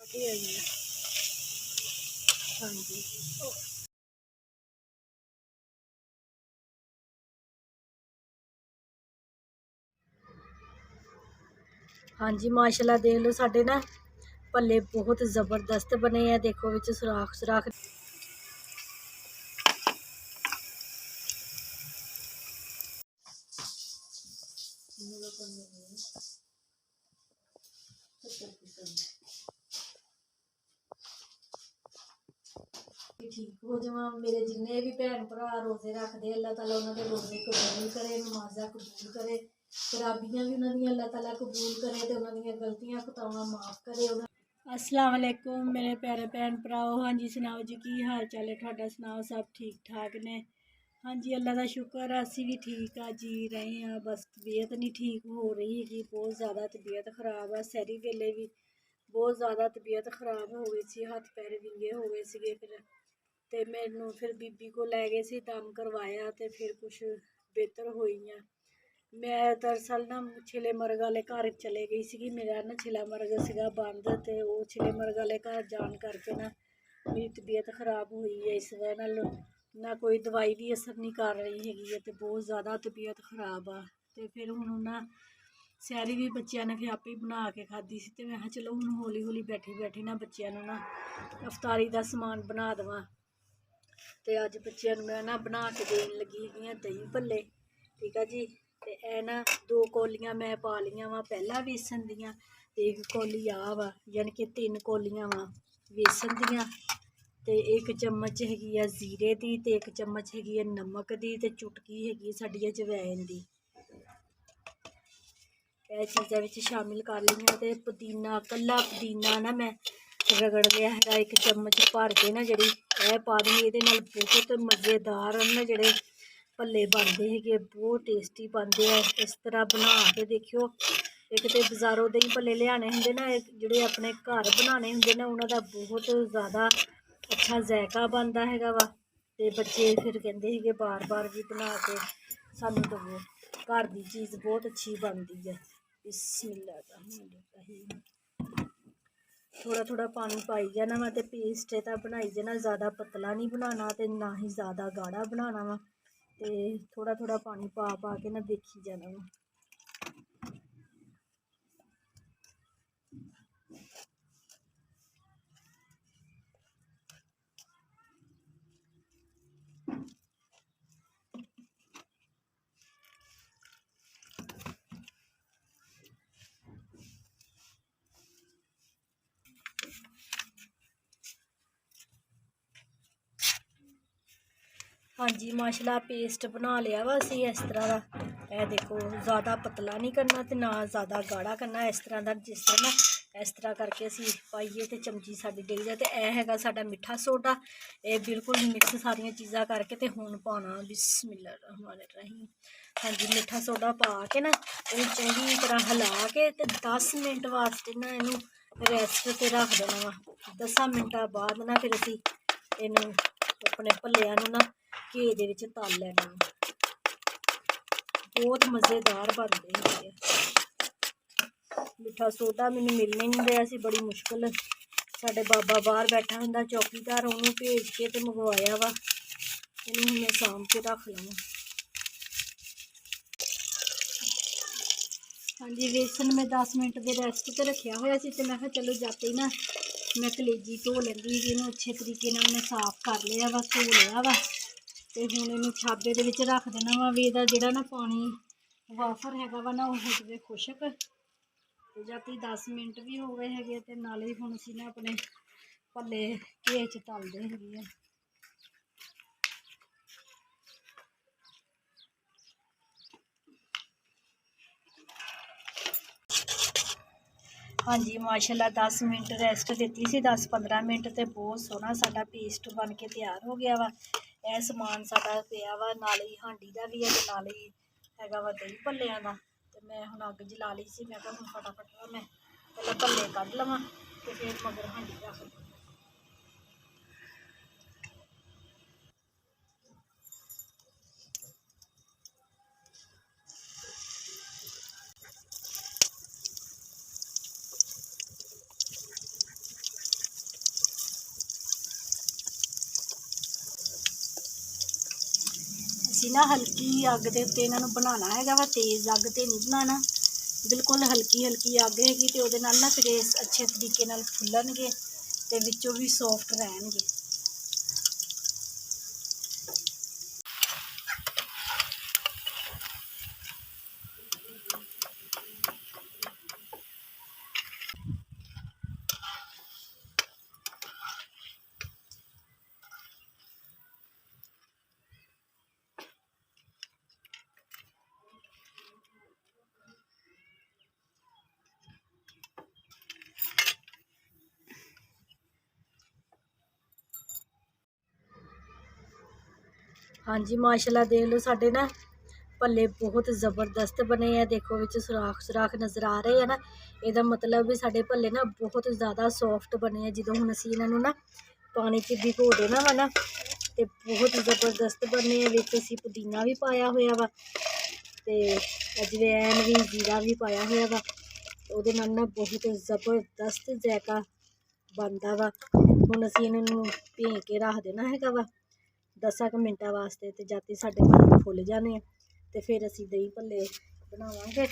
फटी हुई है। हाँ जी हाँ जी माशाल्लाह देख लो साडे ना भल्ले बहुत ज़बरदस्त बने हैं। देखो विच सुराख सुराख। ठीक हो जावा। मेरे जिन्ने भी भैन भरा रोजे रखते अल्लाह ताला उन्होंने रोजे कबूल करे, नमाजा कबूल करे, खराबियां भी उन्होंने अल्लाह ताला कबूल करे तो उन्होंने गलतियां खतावां माफ़ करे। अस्सलाम वालेकुम मेरे प्यारे भैन भराओ। हाँ जी सुनाओ जी की हाल चाल है तुहाडा? सुनाओ सब ठीक ठाक ने? हाँ जी अल्लाह का शुक्र है असी भी ठीक आ जी रहे हैं। बस तबीयत नहीं ठीक हो रही है, बहुत ज़्यादा तबीयत खराब है। सहरी वेले भी बहुत ज़्यादा तबीयत खराब हो गई सी, हथ पैर विंगे हो गए थे। फिर तो मैनू फिर बीबी को लै गए सी, दम करवाया तो फिर कुछ बेहतर हुई हैं। मैं दरअसल ना छिले मरग वाले घर चले गई सी। मेरा ना छिला मरग सीगा बंद, तो वो छिले मरग वाले घर जान करके ना मेरी तबीयत खराब हुई है। इस वजह नाल ना कोई दवाई भी असर नहीं कर रही हैगी है, तो बहुत ज़्यादा तबीयत खराब आ। तो फिर हूँ ना सैरी भी बच्चों ने फिर आपे बना के खाधी सी, तो मैं चलो हूँ हौली हौली बैठी बैठी ना बच्चों ना अफतारी का समान बना देवां। तो अज बच्चों मैं ना बना के देन लगी है दही भल्ले, ठीक है जी। तो यह ना 2 कौलियां मैं पा लियां वा पहला बेसन दियां, एक कौली आ वा यानी कि 3 कौलियां वा बेसन दियां, तो 1 चम्मच हैगी है जीरे की, तो 1 चम्मच हैगी है नमक की, तो चुटकी हैगी साड़ी अजवैन की। यह चीज़ां विच शामिल कर लियां। तो पुदीना कल्ला पुदीना ना मैं रगड़ लिया है 1 चम्मच भर के ना जी यह पा दी। ये बहुत मज़ेदार ना जोड़े भल्ले बनते हैं, बहुत टेस्टी बनते हैं। इस तरह बना के देखियो। एक तो बाज़ारों दही भल्ले लियाने होंगे ना, जोड़े अपने घर बनाने होंगे ना, उन्होंने बहुत ज़्यादा अच्छा जायका बनता है वा। तो बच्चे फिर कहते हैं बार बार भी बना के सानू दवो, घर की चीज़ बहुत अच्छी बनती है। बिस्मिल्लाह थोड़ा थोड़ा पानी पाई जाना वा, तो पेस्ट इहदा बनाई जाना। ज़्यादा पतला नहीं बनाना तो ना ही ज़्यादा गाढ़ा बनाना वा। तो थोड़ा थोड़ा पानी पा के ना देखी जाना वा। हाँ जी माशाल्लाह पेस्ट बना लिया वा असी इस तरह का। यह देखो ज़्यादा पतला नहीं करना तो ना ज़्यादा गाढ़ा करना, इस तरह का। जिस तरह ना इस तरह करके असी पाइए तो चमची साड़ी डे जाए। तो यह है साडा मिठा सोडा, ये बिल्कुल मिक्स सारिया चीज़ां करके तो हुण पाना बिस्मिल्लाहिर्रहमानिर्रहीम। हाँ जी मिठा सोडा पा के ना चंगी तरह हिला के 10 मिनट वास्ते ना इनू रेस्ट पर रख देना वा। 10 मिनटा बाद ना फिर असी इनू अपने भल्लियां नू ना घे दे विच तल लेना। बहुत मज़ेदार बनते हैं। मिठा सोडा मैनू मिलने नहीं रहा सी, बड़ी मुश्किल साडे बाबा बाहर बैठा हुंदा चौकीदार, उन्होंने भेज के तो मंगवाया वा। इन्हू मैं साम के रख लवां। हाँ जी बेसन मैं 10 मिनट के रेस्ट पर रखा हुआ सी, तो मैं कहा चलो जाते ही ना मैं कलेजी धो लगी। इनू अच्छे तरीके नाल मैं साफ कर लिया वा, धो लिया वा। तो हुण इनू छाबे दे विच रख देना वा। भी इहदा जिहड़ा ना पानी वाफर हैगा वा ना वो हो जाए खुशक। तो जाती 10 मिनट भी हो गए हैं, तो नाले हुण असीं ना अपने भल्ले घे च तलदे हैगे आ। हाँ जी माशाल्लाह 10 मिनट रेस्ट दी सी, 10-15 मिनट, तो बहुत सोहना साडा पेस्ट बन के तैयार हो गया वा। यह समान साडा पिया वा, नाल ही हांडी का भी है, तो नाल ही हैगा वा दही भल्लियां दा। तो मैं हुण अग जला ली सी। मैं कहा फटाफट मैं पहले भल्ले कढ़ लवां तो फिर मगर हांडी रख लवां। ਅਸੀਂ ਨਾ ਹਲਕੀ ਅੱਗ ਦੇ ਉੱਤੇ ਇਹਨਾਂ ਨੂੰ ਬਣਾਉਣਾ ਹੈਗਾ ਵਾ, ਤੇਜ਼ ਅੱਗ ਤੇ ਨਹੀਂ ਬਣਾਉਣਾ, ਬਿਲਕੁਲ ਹਲਕੀ ਹਲਕੀ ਅੱਗ ਹੈਗੀ ਤੇ ਉਹਦੇ ਨਾਲ ਨਾ ਫਿਰ ਇਹ ਅੱਛੇ ਤਰੀਕੇ ਨਾਲ ਫੁੱਲਣਗੇ ਤੇ ਵਿੱਚੋਂ ਵੀ ਸੌਫਟ ਰਹਿਣਗੇ। ਹਾਂਜੀ माशाल्लाह देख लो साढ़े ना भल्ले बहुत ज़बरदस्त बने हैं। देखो विच सुराख सुराख नज़र आ रहे हैं ना, ਇਹਦਾ मतलब भी साढ़े भल्ले ना बहुत ज़्यादा सॉफ्ट बने हैं। ਜਦੋਂ ਹੁਣ ਅਸੀਂ ਇਹਨਾਂ ਨੂੰ ਨਾ ਪਾਣੀ 'ਚ ਭਿਗੋ ਦੇਣਾ ਵਾ ਨਾ ਤੇ ਬਹੁਤ ज़बरदस्त बने हैं। ਵਿੱਚ ਅਸੀਂ ਪੁਦੀਨਾ ਵੀ ਪਾਇਆ ਹੋਇਆ ਵਾ ਤੇ ਅਜਵੈਨ ਵੀ, ਜੀਰਾ ਵੀ ਪਾਇਆ ਹੋਇਆ ਵਾ, ਉਹਦੇ ਨਾਲ ਨਾ ਬਹੁਤ ज़बरदस्त ਜ਼ਾਇਕਾ ਬਣਦਾ ਵਾ। ਹੁਣ ਅਸੀਂ ਇਹਨਾਂ ਨੂੰ ਭੇਂ ਕੇ ਰੱਖ ਦੇਣਾ ਹੈਗਾ ਵਾ 10 ਮਿੰਟਾਂ वास्ते, तो जाते साढ़े भल्ले फुल जाने तो फिर असी दही भल्ले बनावांगे।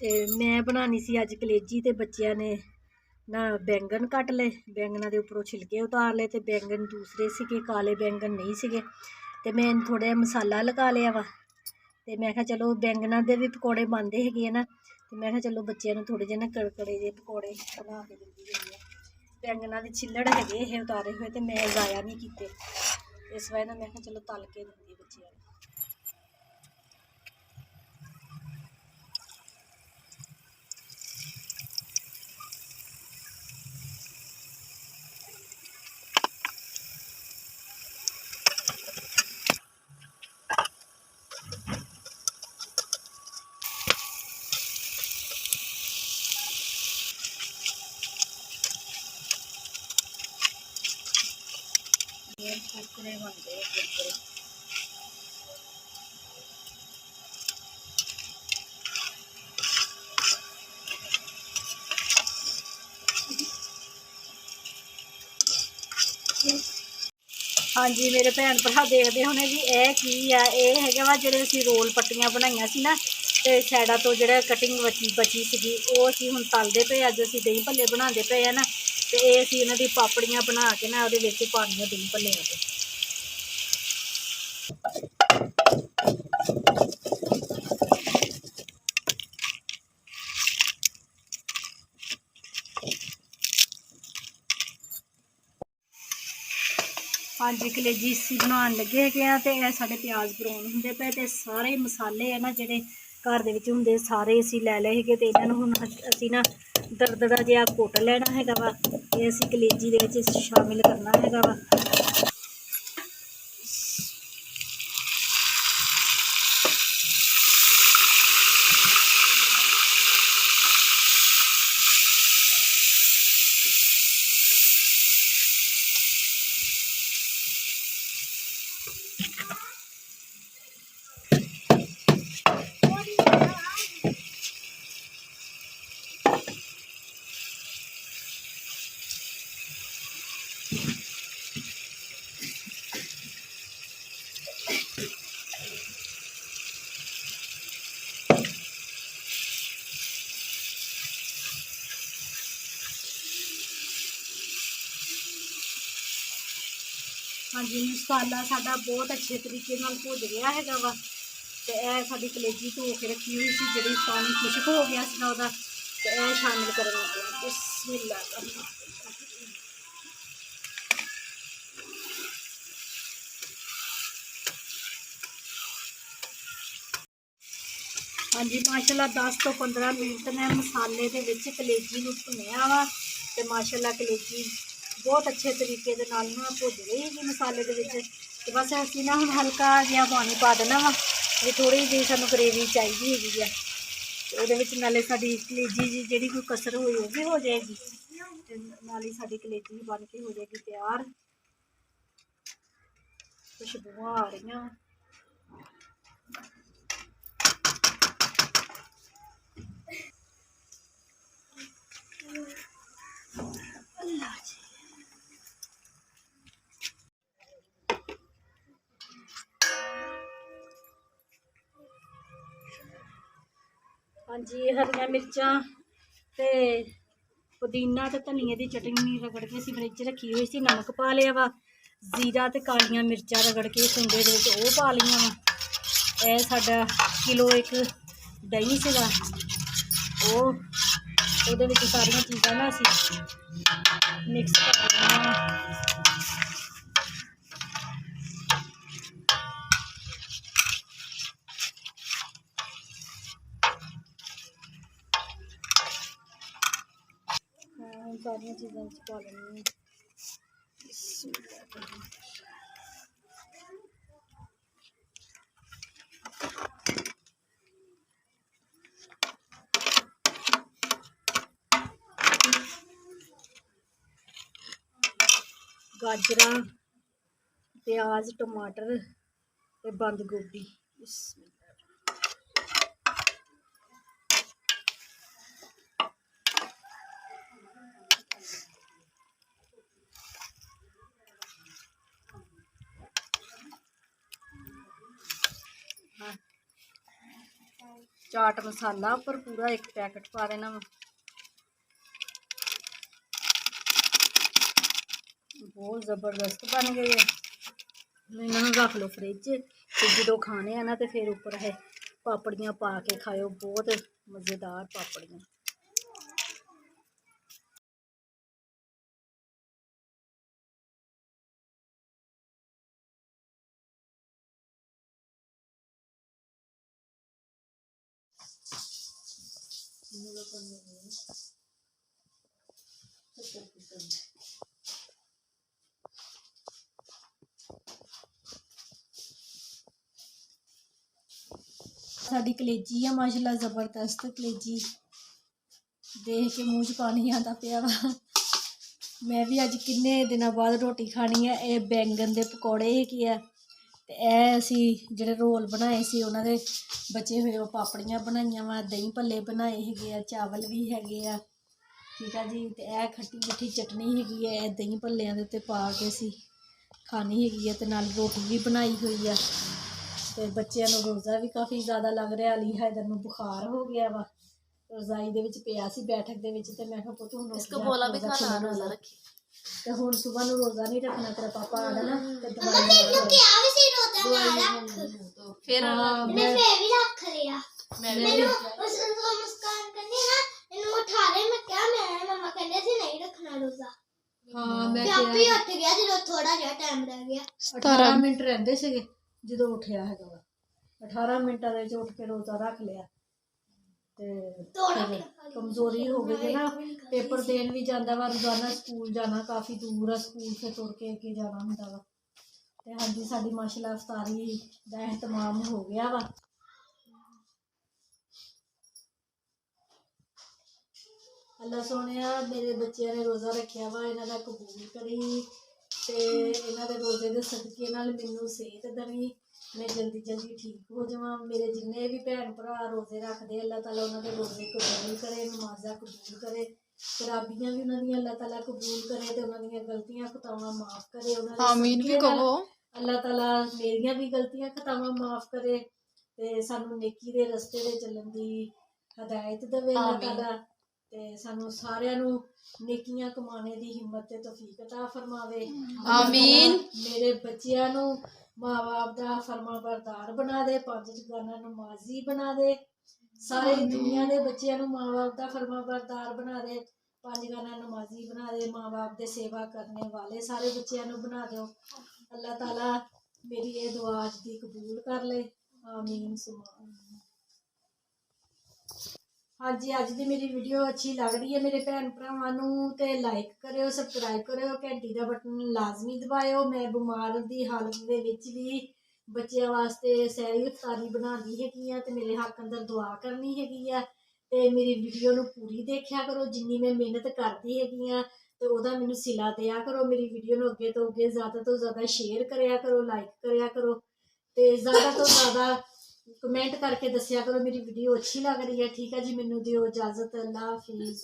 तो मैं बनानी सी अज कलेजी, तो बच्चों ने ना बैंगन कट ले, बैंगना के उपरों छिलके उतार ले, तो बैंगन दूसरे सीगे, काले बैंगन नहीं सीगे। तो मैं थोड़ा मसाला लगा लिया वा, तो मैं कहा चलो बैंगना के भी पकौड़े बनते है ना, तो मैं कहा चलो बच्चों थोड़े जे ना कड़कड़े जे पकौड़े बना के दिंदी है। बैंगना के छिल्लड़ है उतारे हुए, तो मैं ज़ाया नहीं किए, इस वजह मैं कहा चलो तल के दूँगी बच्चों। कुरकुरे बनते हैं कुरकुरे। हाँ जी मेरे भैन भरा देखते होने भी यह की है, यह है वा जो असी रोल पट्टियां बनाई सी ना, तो साइडा तो जो कटिंग बची सी वो असी हुण तलते पे, अज असी दही भल्ले बनाते पे है ना, तो ये असी इन्हां दी पापड़ियां बना के ना उहदे विच पाउणियां दही भल्लियां ते। हाँ जी कलेजी असी बनाउण लगे है, तो यह साढ़े प्याज ब्राउन होंदे पे, तो सारे मसाले है ना जिहड़े घर दे विच हुंदे सारे असी लै लए है, तो इन्हां नूं हुण असी ना दरदरा जिहा कुट लेना हैगा वा, ये असी कलेजी दे विच शामिल करना हैगा वा। हाँ जी मसाला साडा बहुत अच्छे तरीके नाल भुज गया है वा, तो यह साडी कलेजी धो के रखी हुई सी, जी पानी खुश्क हो गया सी उहदा, तो यह शामिल करन लगे हैं। बिस्मिल्लाह। हाँ जी माशाल्लाह 10 तो 15 मिनट मैं मसाले के विच कलेजी नूं भुनिया वा, तो माशाल्लाह कलेजी बहुत अच्छे तरीके दे नाल ना भुज गई है मसाले के विच। तो बस असीं ना हुण हल्का जिहा पानी पा देना वा, ये थोड़ी जी सानूं ग्रेवी चाहिए हैगी है, तो उहदे विच नाले साडी कलेजी जी जिहड़ी कोई कसर होई वो भी हो जाएगी, ते नाले साडी कलेजी बन के हो जाएगी तैयार। खुशबुआं आ रही। हाँ जी हरिया मिर्चां ते पुदीना ते धनिया की चटनी रगड़ के असीं फ्रिज रखी हुई सी। नमक पा लिया वा, जीरा ते कालियां मिर्चां रगड़ के सुंडे दे विच ओह पा लियां वा। यह साडा किलो एक दही सीगा, ਉਹਦੇ ਵਿੱਚ ਸਾਰੀਆਂ ਚੀਜ਼ਾਂ ਨਾ ਅਸੀਂ ਮਿਕਸ ਕਰ ਲੈਣੀਆਂ। ਸਾਰੀਆਂ ਚੀਜ਼ਾਂ ਵਿੱਚ ਪਾ ਲੈਣੀਆਂ। गाजरा, प्याज, टमाटर ते बंद गोभी। चाट मसाला पर पूरा एक पैकेट पा देना वा। बहुत ज़बरदस्त बन गए है। इन्होंने रख लो फ्रिज च, जो खाने हैं ना तो फिर उपर है पापड़ियाँ पा के खाओ, बहुत मज़ेदार पापड़ियाँ। साडी कलेजी है माशाल्लाह ज़बरदस्त कलेजी, देख के मूँह च पानी आता पिया वा। मैं भी अज किन्ने दिनों बाद रोटी खानी है। ये बैंगन के पकौड़े ही है ते असी जिहड़े रोल बनाए सी उन्हां दे बचे हुए पापड़ियां बनाइयां वा, दही भल्ले बनाए है, चावल भी है ठीक है जी। ते यह खट्टी मिट्ठी चटनी हैगी है, दही भल्लियां दे उत्ते पा के असी खानी हैगी है, ते नाल रोटी भी बनाई हुई है। तो बच्चों को रोज़ा भी काफ़ी ज़्यादा लग रहा। अली हैदर नूं बुखार हो गया वा, रजाई दे विच पिया सी बैठक दे विच, ते मैं कहा पुत्त हुण इसको बोला भी था ना रोज़ा रखी, ते हुण सुबह नूं रोज़ा नहीं रखना, तेरा पापा आना ना ते दवाई फिर मैं भी रख लिया। मैनू मुस्कान करनी ना इन्हू उठा ले, मैं क्या मैं मम्मा कहंदे सी नहीं रखना रोज़ा। हाँ मैं आपे उठ गया जो थोड़ा जिहा टाइम रह गया। 18 मिनट रहिंदे सीगे जो उठिया है, 18 मिनटां दे विच उठ के रोज़ा रख लिया। ते कमजोरी हो गई है ना, पेपर देन भी जाता वा, रोजाना स्कूल जाना, काफ़ी दूर है स्कूल, से तुर के अगे जाना होंदा वा। ते हाँ जी साडी माशाल्लाह अफ्तारी दा एहतमाम हो गया वा। अल्लाह सोहणिया मेरे बच्चों ने रोज़ा रखिया वा, इन्हां दा कबूल करी ते इन्हां दे रोज़े दे सदके नाल मैनूं सेहत देवी, मैं जल्दी जल्दी ठीक हो जावां। मेरे जिन्ने भी भैन भरा रोज़े रखते अल्लाह ताला उन्होंने रोज़े कबूल करे, नमाज़ा कबूल करे, खराबियां भी उन्होंने अल्लाह ताला कबूल करे, तो उन्होंने गलतियां खतावां माफ़ करे। आमीन भी कहो। अल्लाह ताला मेरियां भी गलतियां खतावां माफ़ करे, ते सानू नेकी दे रस्ते दे चलण दी हदायत देवे अल्लाह ताला, ते सानू सारियां नू नेकियां कमाने दी हिम्मत ते तौफीक अता फरमावे। आमीन। मेरे बच्चियां नू माँ बाप दा फरमा बरदार बना दे, 5 जगाना नमाजी बना दे, सारी दुनिया दे बच्चियां नू माँ बाप दा फरमा बरदार बना दे, 5 जगाना नमाजी बना दे, माँ बाप दे सेवा करने वाले सारे बच्चियां नू बना दो। अल्लाह ताला मेरी ये दुआ अज दी कबूल कर ले। आमीन सुमा आमीन। हाँ जी अज की मेरी वीडियो अच्छी लग रही है मेरे भैन भरावां ते लाइक करो, सबसक्राइब करो, घंटी का बटन लाजमी दबाओ। मैं बीमार की हालत दे विच भी बच्चों वास्ते सैरी इफ्तारी बनानी हैगी, तो मेरे हक अंदर दुआ करनी हैगी है, तो मेरी वीडियो नू पूरी देखा करो, जिन्नी मैं मेहनत करती हैगी हाँ तो वह मैनू सिला दिया करो। मेरी वीडियो नू अगे तो अगे ज़्यादा तो ज़्यादा शेयर कराया करो, लाइक कराया करो, तो ज़्यादा तो ज़्यादा कमेंट करके दसिया करो मेरी वीडियो अच्छी लग रही है। ठीक है जी, मैनू दिओ इजाजत, अल्लाह हाफिज़।